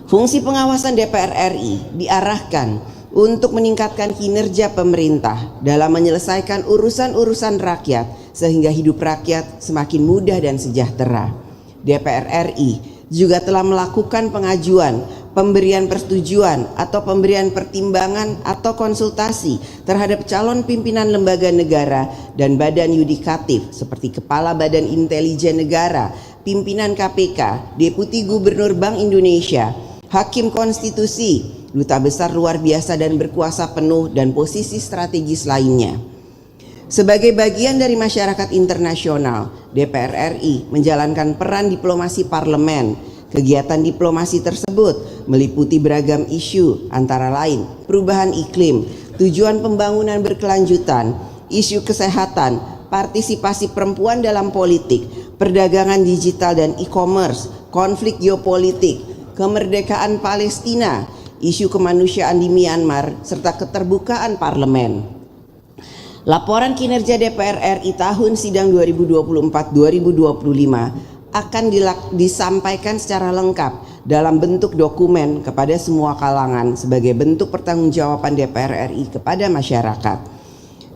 Fungsi pengawasan DPR RI diarahkan untuk meningkatkan kinerja pemerintah dalam menyelesaikan urusan-urusan rakyat sehingga hidup rakyat semakin mudah dan sejahtera. DPR RI juga telah melakukan pengajuan, pemberian persetujuan atau pemberian pertimbangan atau konsultasi terhadap calon pimpinan lembaga negara dan badan yudikatif seperti Kepala Badan Intelijen Negara, pimpinan KPK, Deputi Gubernur Bank Indonesia, Hakim Konstitusi, Duta Besar luar biasa dan berkuasa penuh, dan posisi strategis lainnya. Sebagai bagian dari masyarakat internasional, DPR RI menjalankan peran diplomasi parlemen. Kegiatan diplomasi tersebut meliputi beragam isu, antara lain perubahan iklim, tujuan pembangunan berkelanjutan, isu kesehatan, partisipasi perempuan dalam politik, perdagangan digital dan e-commerce, konflik geopolitik, kemerdekaan Palestina, isu kemanusiaan di Myanmar, serta keterbukaan parlemen. Laporan kinerja DPR RI tahun sidang 2024-2025 akan disampaikan secara lengkap dalam bentuk dokumen kepada semua kalangan sebagai bentuk pertanggungjawaban DPR RI kepada masyarakat.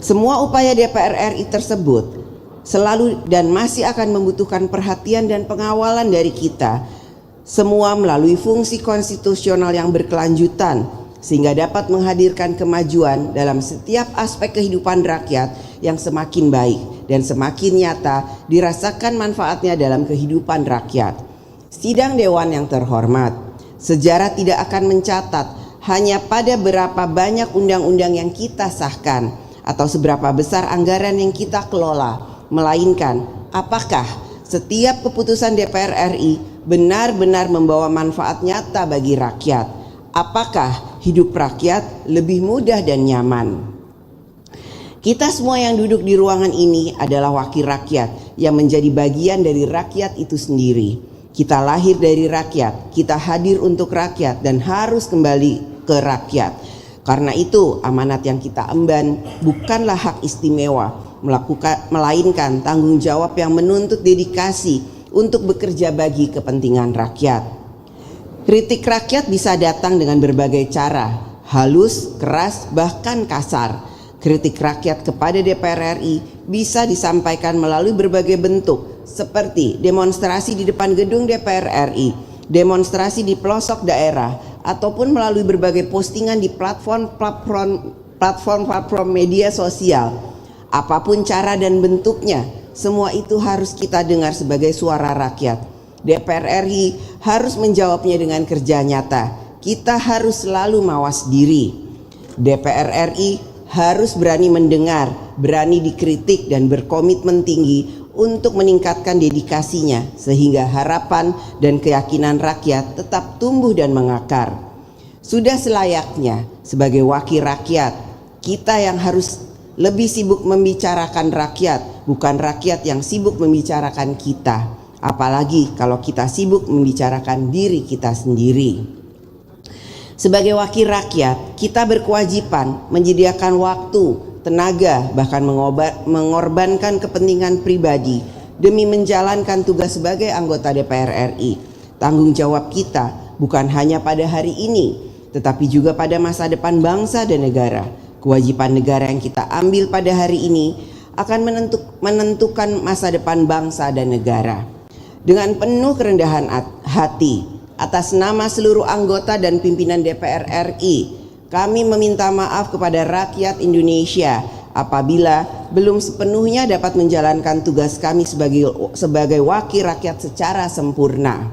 Semua upaya DPR RI tersebut selalu dan masih akan membutuhkan perhatian dan pengawalan dari kita semua melalui fungsi konstitusional yang berkelanjutan sehingga dapat menghadirkan kemajuan dalam setiap aspek kehidupan rakyat yang semakin baik dan semakin nyata dirasakan manfaatnya dalam kehidupan rakyat. Sidang Dewan yang terhormat, sejarah tidak akan mencatat hanya pada berapa banyak undang-undang yang kita sahkan atau seberapa besar anggaran yang kita kelola, melainkan apakah setiap keputusan DPR RI benar-benar membawa manfaat nyata bagi rakyat. Apakah hidup rakyat lebih mudah dan nyaman? Kita semua yang duduk di ruangan ini adalah wakil rakyat yang menjadi bagian dari rakyat itu sendiri. Kita lahir dari rakyat, kita hadir untuk rakyat dan harus kembali ke rakyat. Karena itu amanat yang kita emban bukanlah hak istimewa, melainkan tanggung jawab yang menuntut dedikasi untuk bekerja bagi kepentingan rakyat. Kritik rakyat bisa datang dengan berbagai cara, halus, keras, bahkan kasar. Kritik rakyat kepada DPR RI bisa disampaikan melalui berbagai bentuk seperti demonstrasi di depan gedung DPR RI, demonstrasi di pelosok daerah, ataupun melalui berbagai postingan di platform media sosial. Apapun cara dan bentuknya, semua itu harus kita dengar sebagai suara rakyat. DPR RI harus menjawabnya dengan kerja nyata. Kita harus selalu mawas diri. DPR RI harus berani mendengar, berani dikritik dan berkomitmen tinggi untuk meningkatkan dedikasinya sehingga harapan dan keyakinan rakyat tetap tumbuh dan mengakar. Sudah selayaknya sebagai wakil rakyat, kita yang harus lebih sibuk membicarakan rakyat, bukan rakyat yang sibuk membicarakan kita. Apalagi kalau kita sibuk membicarakan diri kita sendiri. Sebagai wakil rakyat, kita berkewajiban menyediakan waktu, tenaga, bahkan mengorbankan kepentingan pribadi demi menjalankan tugas sebagai anggota DPR RI. Tanggung jawab kita bukan hanya pada hari ini, tetapi juga pada masa depan bangsa dan negara. Kewajiban negara yang kita ambil pada hari ini akan menentukan masa depan bangsa dan negara. Dengan penuh kerendahan hati, atas nama seluruh anggota dan pimpinan DPR RI, kami meminta maaf kepada rakyat Indonesia apabila belum sepenuhnya dapat menjalankan tugas kami sebagai wakil rakyat secara sempurna.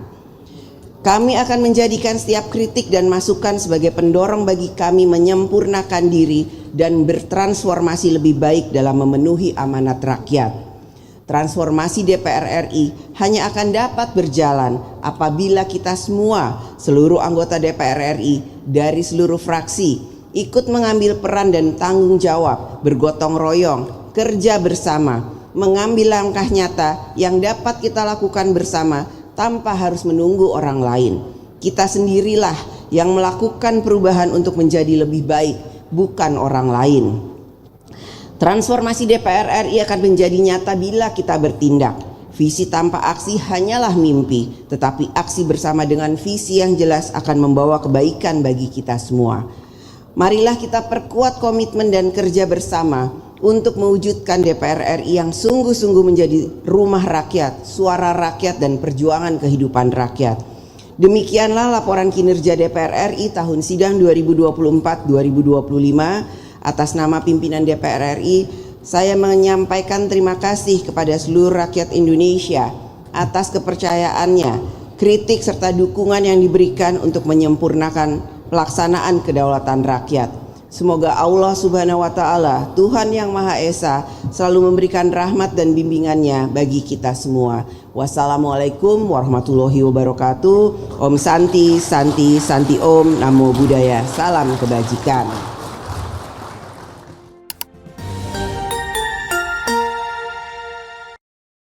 Kami akan menjadikan setiap kritik dan masukan sebagai pendorong bagi kami menyempurnakan diri dan bertransformasi lebih baik dalam memenuhi amanat rakyat. Transformasi DPR RI hanya akan dapat berjalan apabila kita semua, seluruh anggota DPR RI dari seluruh fraksi, ikut mengambil peran dan tanggung jawab, bergotong royong, kerja bersama, mengambil langkah nyata yang dapat kita lakukan bersama tanpa harus menunggu orang lain. Kita sendirilah yang melakukan perubahan untuk menjadi lebih baik, bukan orang lain. Transformasi DPR RI akan menjadi nyata bila kita bertindak. Visi tanpa aksi hanyalah mimpi, tetapi aksi bersama dengan visi yang jelas akan membawa kebaikan bagi kita semua. Marilah kita perkuat komitmen dan kerja bersama untuk mewujudkan DPR RI yang sungguh-sungguh menjadi rumah rakyat, suara rakyat dan perjuangan kehidupan rakyat. Demikianlah laporan kinerja DPR RI tahun sidang 2024-2025 atas nama pimpinan DPR RI. Saya menyampaikan terima kasih kepada seluruh rakyat Indonesia atas kepercayaannya, kritik serta dukungan yang diberikan untuk menyempurnakan pelaksanaan kedaulatan rakyat. Semoga Allah Subhanahu wa Ta'ala, Tuhan yang Maha Esa, selalu memberikan rahmat dan bimbingannya bagi kita semua. Wassalamualaikum warahmatullahi wabarakatuh. Om Santi, Santi, Santi Om, Namo Buddhaya. Salam kebajikan.